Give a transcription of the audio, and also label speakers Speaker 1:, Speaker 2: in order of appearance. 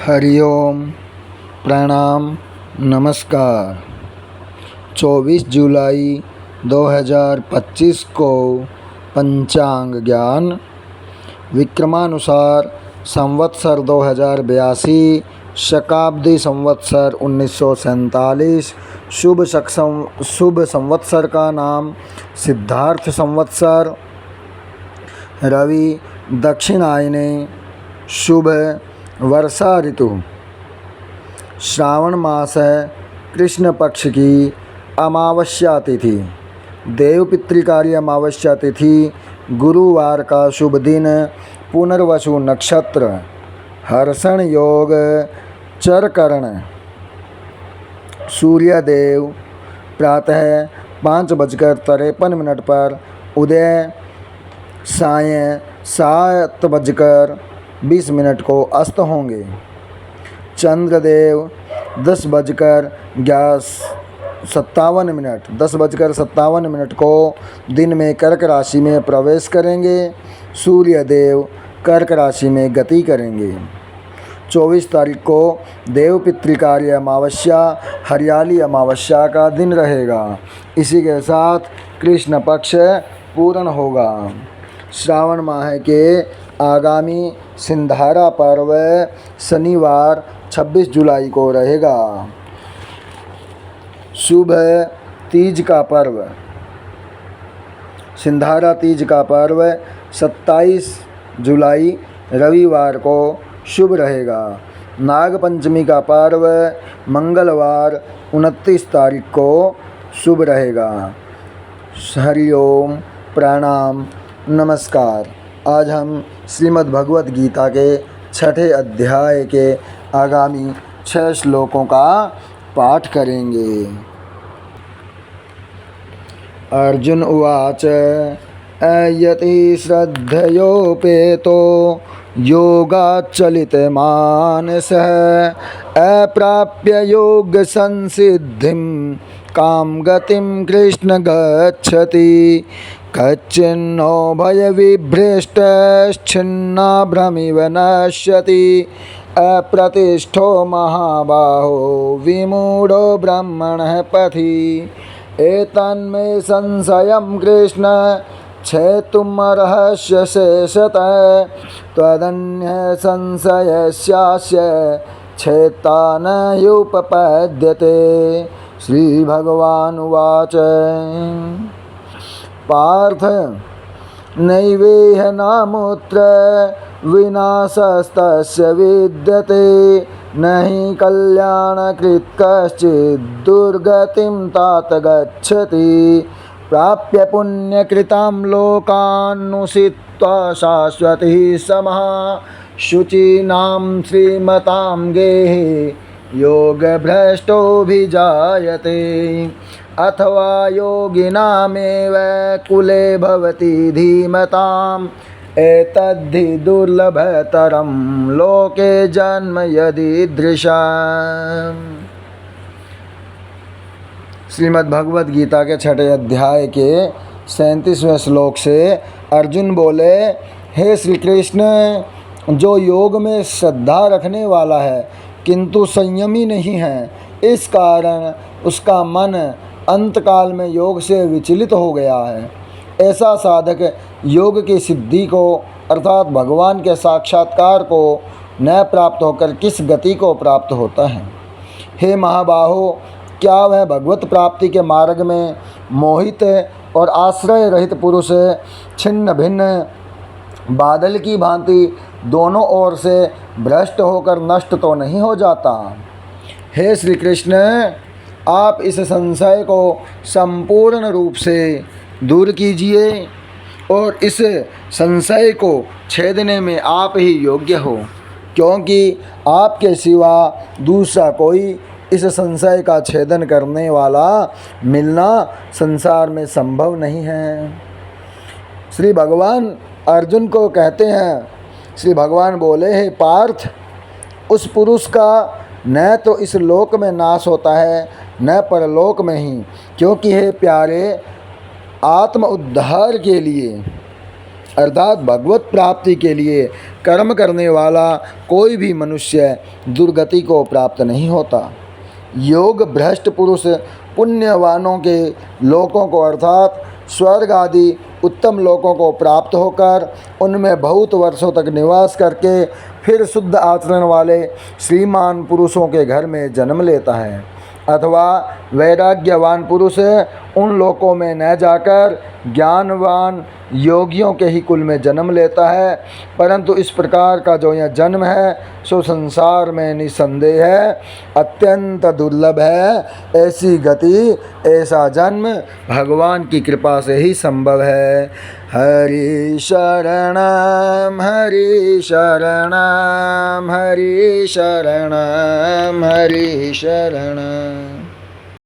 Speaker 1: हरिओम, प्रणाम, नमस्कार। 24 जुलाई 2025 को पंचांग ज्ञान विक्रमानुसार संवत्सर 2082, शकाब्दी संवत्सर 1947, शुभ संवत्सर का नाम सिद्धार्थ संवत्सर, रवि दक्षिणायने, शुभ वर्षा ऋतु, श्रावण मास है, कृष्ण पक्ष की अमावस्या तिथि, देव पितृकारी अमावस्या तिथि, गुरुवार का शुभ दिन, पुनर्वसु नक्षत्र, हर्षण योग, चरकरण, सूर्यदेव प्रातः 5:53 पर उदय, सायं 7:20 को अस्त होंगे। चंद्रदेव 10:57 को दिन में कर्क राशि में प्रवेश करेंगे। सूर्यदेव कर्क राशि में गति करेंगे। 24 तारीख को देव पितृकारी अमावस्या हरियाली अमावस्या का दिन रहेगा। इसी के साथ कृष्ण पक्ष पूर्ण होगा। श्रावण माह के आगामी सिंधारा पर्व शनिवार 26 जुलाई को रहेगा। शुभ तीज का पर्व, सिंधारा तीज का पर्व 27 जुलाई रविवार को शुभ रहेगा। नाग पंचमी का पर्व मंगलवार 29 तारीख को शुभ रहेगा। हरिओम, प्रणाम, नमस्कार। आज हम श्रीमद् भगवत गीता के 6ठे अध्याय के आगामी 6 श्लोकों का पाठ करेंगे। अर्जुन उवाच अयति श्रद्धयोपेतो योगाच्चलितमानसः अप्राप्य योग संसिद्धिं काम गतिं कृष्ण गच्छति कच्चिन्नो भयविभ्रष्टश्छिन्नाभ्रमिव नश्यति अप्रतिष्ठो महाबाहो विमूढो ब्रह्मणः पथि एतन्मे संशयं कृष्ण छेतुमर्हस्य शेषतः त्वदन्यः संशयस्यास्य छेता न ह्युपपद्यते। श्रीभगवानुवाच पार्थ नैवेह नामुत्र विनाशस्तस्य विद्यते न हि कल्याणकृत् कश्चित् दुर्गतिं तात गच्छति प्राप्य पुण्यकृतां लोकान्नुषित्वा शाश्वतिः समः शुचीनां श्रीमतां गेहे योगभ्रष्टोऽभिजायते अथवा योगिनामेव कुले भवति धीमताम् एतद्धि दुर्लभतरं लोके जन्म यदीदृशम्। श्रीमद् भगवत गीता के 6ठे अध्याय के 37वें श्लोक से अर्जुन बोले, हे श्री कृष्ण, जो योग में श्रद्धा रखने वाला है किंतु संयमी नहीं है, इस कारण उसका मन अंतकाल में योग से विचलित हो गया है, ऐसा साधक योग की सिद्धि को अर्थात भगवान के साक्षात्कार को न प्राप्त होकर किस गति को प्राप्त होता है। हे महाबाहो, क्या वह भगवत प्राप्ति के मार्ग में मोहित और आश्रय रहित पुरुष छिन्न भिन्न बादल की भांति दोनों ओर से भ्रष्ट होकर नष्ट तो नहीं हो जाता। हे श्री कृष्ण, आप इस संशय को संपूर्ण रूप से दूर कीजिए और इस संशय को छेदने में आप ही योग्य हो, क्योंकि आपके सिवा दूसरा कोई इस संशय का छेदन करने वाला मिलना संसार में संभव नहीं है। श्री भगवान अर्जुन को कहते हैं, श्री भगवान बोले, हे पार्थ, उस पुरुष का न तो इस लोक में नाश होता है न परलोक में ही, क्योंकि हे प्यारे, आत्म उद्धार के लिए अर्थात भगवत प्राप्ति के लिए कर्म करने वाला कोई भी मनुष्य दुर्गति को प्राप्त नहीं होता। योग भ्रष्ट पुरुष पुण्यवानों के लोकों को अर्थात स्वर्ग आदि उत्तम लोकों को प्राप्त होकर उनमें बहुत वर्षों तक निवास करके फिर शुद्ध आचरण वाले श्रीमान पुरुषों के घर में जन्म लेता है। अथवा वैराग्यवान पुरुष उन लोकों में न जाकर ज्ञानवान योगियों के ही कुल में जन्म लेता है। परंतु इस प्रकार का जो यह जन्म है सो संसार में निसंदेह है अत्यंत दुर्लभ है। ऐसी गति, ऐसा जन्म भगवान की कृपा से ही संभव है। हरि शरणम हरि शरणम हरि शरणम हरि शरणम।